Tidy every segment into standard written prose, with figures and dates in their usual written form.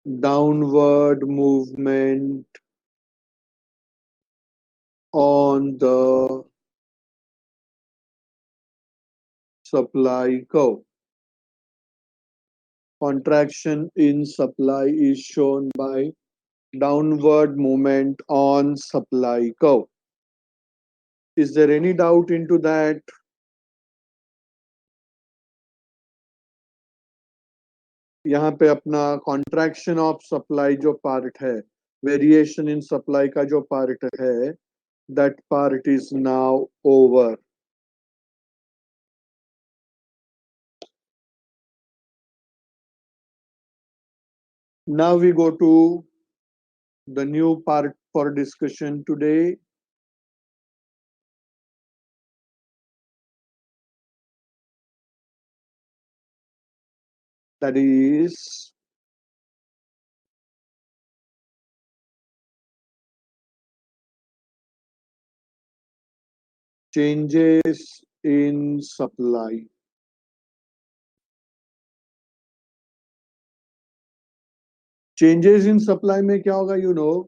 downward movement on the supply curve. Contraction in supply is shown by downward movement on supply curve. Is there any doubt into that? यहाँ पे अपना contraction of supply जो part है, variation in supply का जो part है, that part is now over. Now we go to the new part for discussion today. That is changes in supply. Changes in supply में क्या होगा? You know,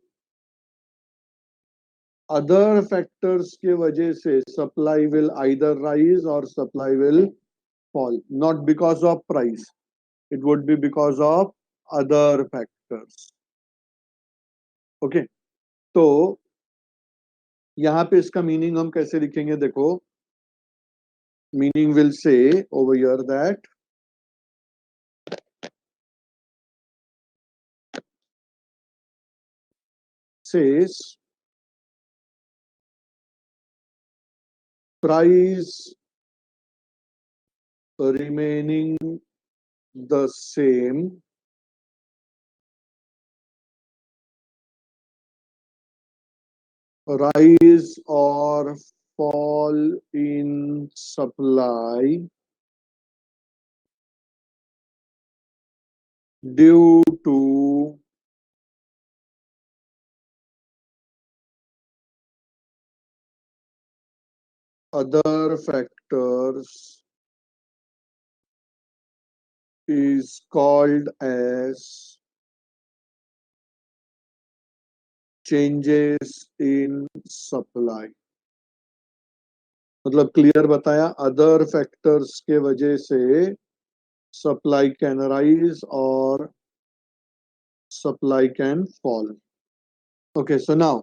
other factors के वजह से supply will either rise or supply will fall. Not because of price. It would be because of other factors. Okay. तो यहाँ पे इसका मीनिंग हम कैसे लिखेंगे? देखो, meaning will say over here that says price remaining the same, rise or fall in supply due to other factors is called as changes in supply. मतलब clear बताया, अदर फैक्टर्स के वजह से सप्लाई कैन राइज और supply can fall. Okay, so now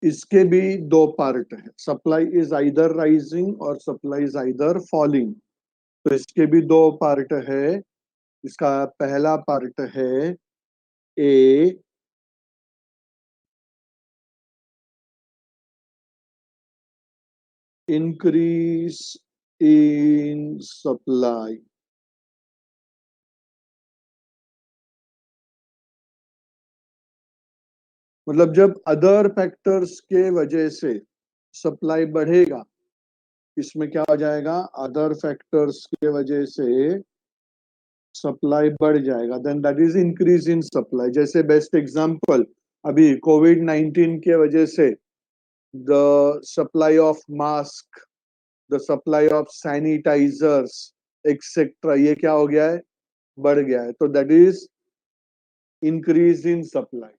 इसके भी दो part है. सप्लाई इज आइदर राइजिंग और सप्लाई इज आइदर फॉलिंग. तो इसके भी दो पार्ट है. इसका पहला पार्ट है ए इंक्रीज इन सप्लाई. मतलब जब अदर फैक्टर्स के वजह से सप्लाई बढ़ेगा, इसमें क्या हो जाएगा? अदर फैक्टर्स के वजह से सप्लाई बढ़ जाएगा, then that is increase in supply. जैसे बेस्ट एग्जांपल, अभी कोविड-19 के वजह से the supply of mask, the supply of sanitizers etcetera, ये क्या हो गया है? बढ़ गया है. तो that is increase in supply.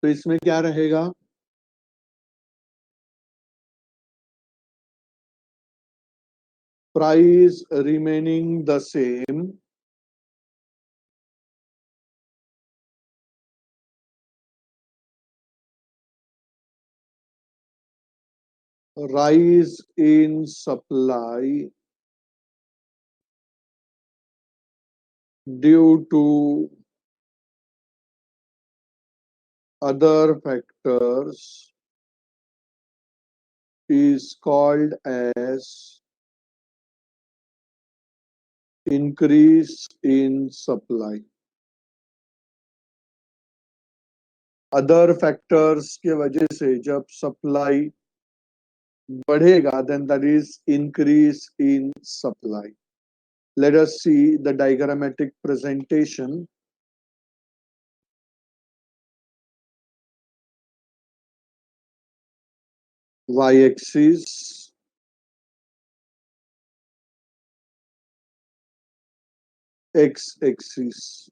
तो इसमें क्या रहेगा? Price remaining the same, rise in supply due to other factors is called as increase in supply. Other factors के वजह से जब supply बढ़ेगा, then that is increase in supply. Let us see the diagrammatic presentation. y axis, x axis.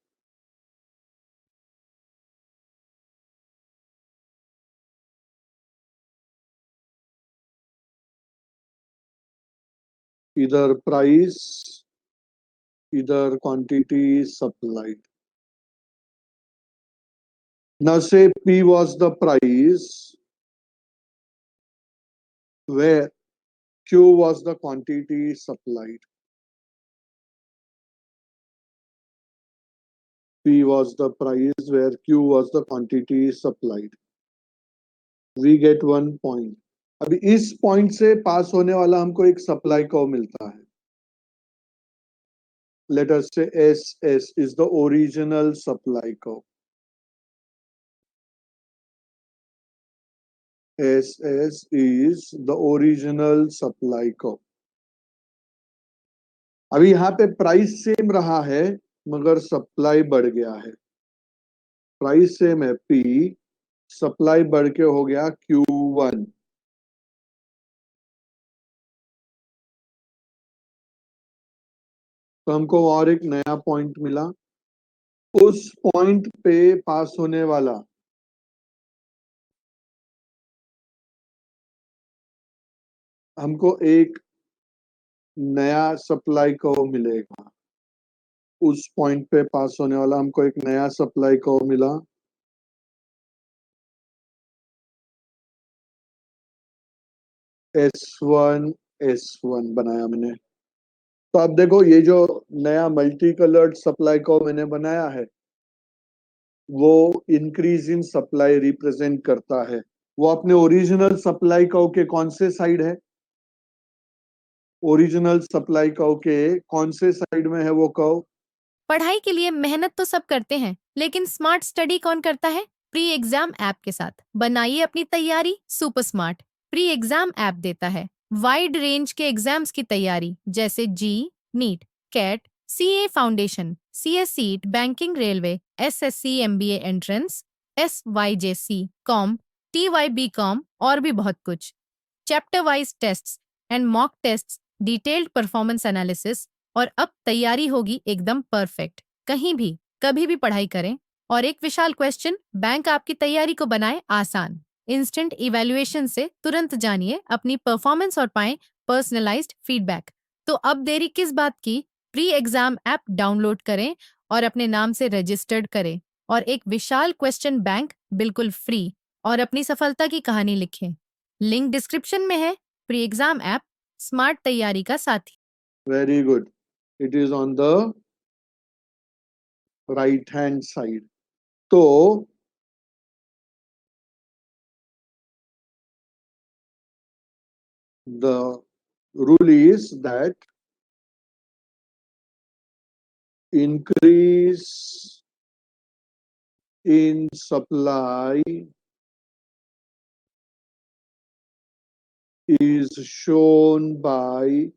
Either price, either quantity supplied. Now say P was the price where Q was the quantity supplied. P was the price where Q was the quantity supplied. We get 1 point. अभी इस point से पास होने वाला हमको एक supply curve मिलता है. Let us say SS is the original supply curve. SS is the original supply curve. अभी यहाँ पे प्राइस सेम रहा है मगर सप्लाई बढ़ गया है. प्राइस सेम है P, सप्लाई बढ़ के हो गया Q1. तो हमको और एक नया पॉइंट मिला. उस पॉइंट पे पास होने वाला हमको एक नया सप्लाई कर्व मिलेगा. उस पॉइंट पे पास होने वाला हमको एक नया सप्लाई कर्व मिला. S1 बनाया मैंने. तो अब देखो ये जो नया मल्टी कलर्ड सप्लाई कर्व मैंने बनाया है वो इंक्रीज इन सप्लाई रिप्रेजेंट करता है. वो अपने ओरिजिनल सप्लाई कर्व के कौन से साइड है? ओरिजिनल सप्लाई कर्व के कौन से साइड में है वो कर्व? पढ़ाई के लिए मेहनत तो सब करते हैं, लेकिन स्मार्ट स्टडी कौन करता है? प्री एग्जाम ऐप के साथ बनाइए अपनी तैयारी super smart. Pre exam app देता है वाइड रेंज के एग्जाम्स की तैयारी जैसे JEE, NEET, CAT, CA foundation, CS CET, banking, railway, SSC, MBA entrance, SYJC, com, TYB com और भी बहुत कुछ. Chapter wise tests and mock tests, detailed performance analysis और अब तैयारी होगी एकदम परफेक्ट. कहीं भी कभी भी पढ़ाई करें और एक विशाल क्वेश्चन बैंक आपकी तैयारी को बनाए आसान. इंस्टेंट इवैल्यूएशन से तुरंत जानिए अपनी परफॉर्मेंस और पाएं पर्सनलाइज्ड फीडबैक. तो अब देरी किस बात की? प्री एग्जाम ऐप डाउनलोड करें और अपने नाम से रजिस्टर्ड करें और एक विशाल क्वेश्चन बैंक बिल्कुल फ्री और अपनी सफलता की कहानी लिखें. लिंक डिस्क्रिप्शन में है. प्री एग्जाम ऐप स्मार्ट तैयारी का साथी. Very good. It is on the right hand side. तो the rule is that increase in supply is shown by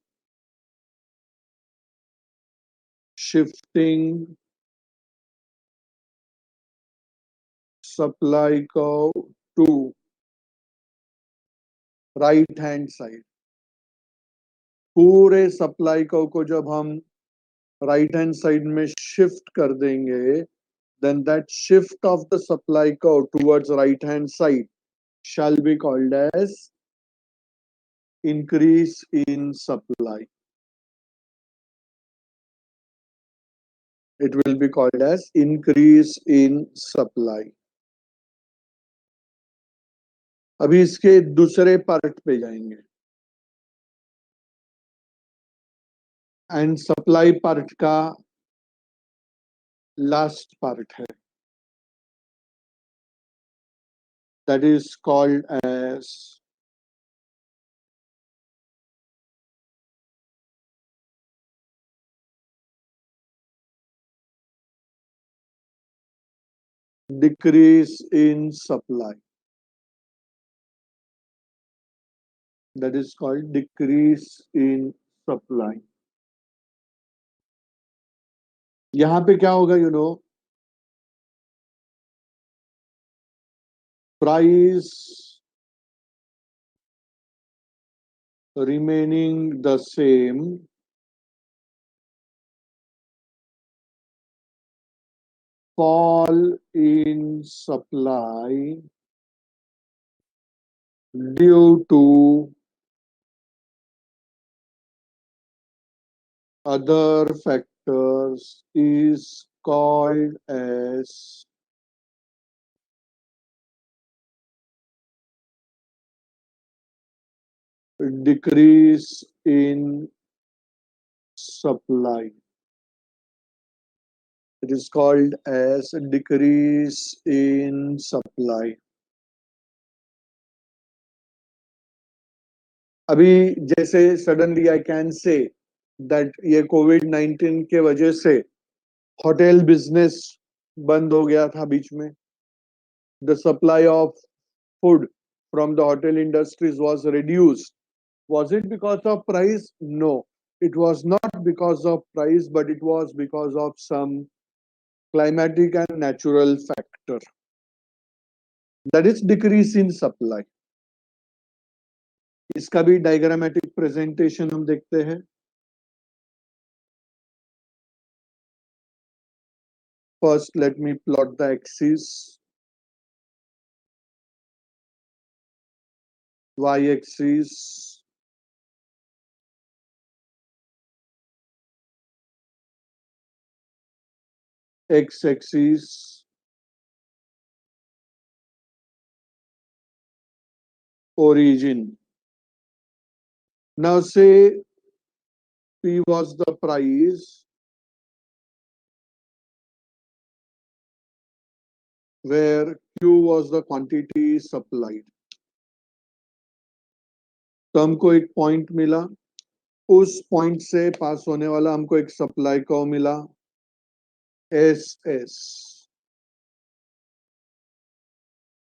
shifting supply curve to right hand side. पूरे supply curve को जब हम right hand side में shift कर देंगे then that shift of the supply curve towards right hand side shall be called as increase in supply. It will be called as increase in supply. अभी इसके दूसरे part पे जाएंगे and supply part का last part है. That is called as decrease in supply. That is called decrease in supply. यहां पे क्या होगा price remaining the same, fall in supply due to other factors is called as decrease in supply. It is called as decrease in supply. अभी जैसे suddenly I can say that ये कोविड-19 के वजह से होटल बिजनेस बंद हो गया था बीच में. The supply of food from the hotel industries was reduced. Was it because of price? No, it was not because of price, but it was because of some climatic and natural factor. That is decrease in supply. इसका भी diagrammatic presentation हम देखते हैं. First, let me plot the axis. Y-axis, X-axis, origin. Now say P was the price where Q was the quantity supplied. तो हमको एक point मिला, उस पॉइंट से पास होने वाला हमको एक सप्लाई कर्व मिला SS.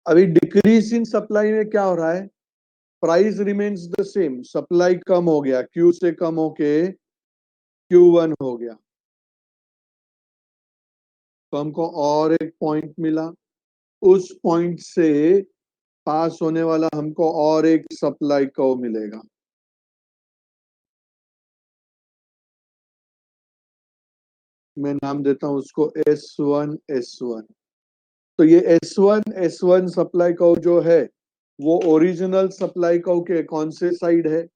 अभी डिक्रीज इन सप्लाई में क्या हो रहा है? Price remains the same, supply कम हो गया, Q से कम होके Q1 हो गया. तो हमको और एक पॉइंट मिला, उस पॉइंट से पास होने वाला हमको और एक सप्लाई कर्व मिलेगा. मैं नाम देता हूं उसको S1 S1. तो ये S1 सप्लाई कर्व जो है वो ओरिजिनल सप्लाई कर्व के कौन से साइड है?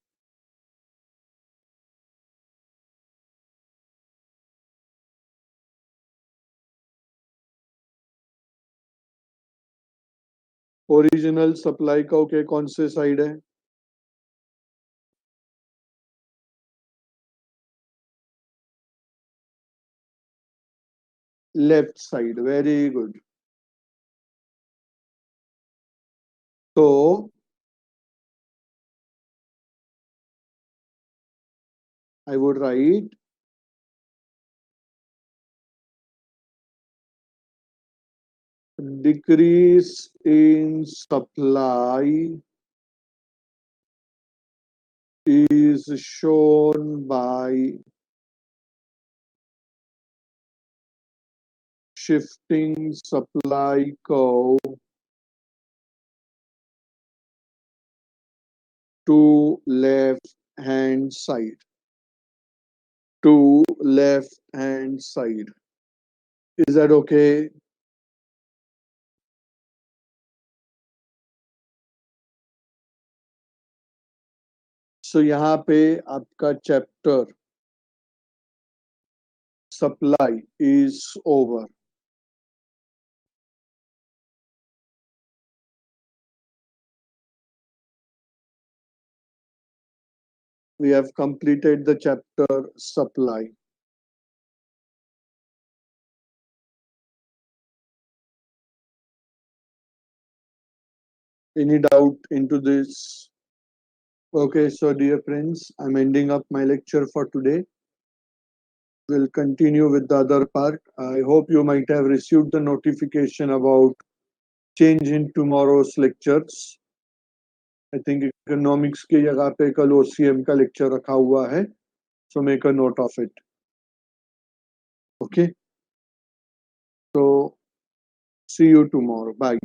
ओरिजिनल सप्लाई कर्व के कौन से साइड है? Left side. Very good. तो I would write decrease in supply is shown by shifting supply curve to left hand side. To left hand side. Is that okay? So यहाँ पे आपका chapter supply is over. We have completed the chapter supply. Any doubt into this? Okay, so dear friends, I'm ending up my lecture for today. We'll continue with the other part. I hope you might have received the notification about change in tomorrow's lectures. I think economics की जगह पे कल OCM का lecture रखा हुआ है. So make a note of it. Okay. So see you tomorrow. Bye.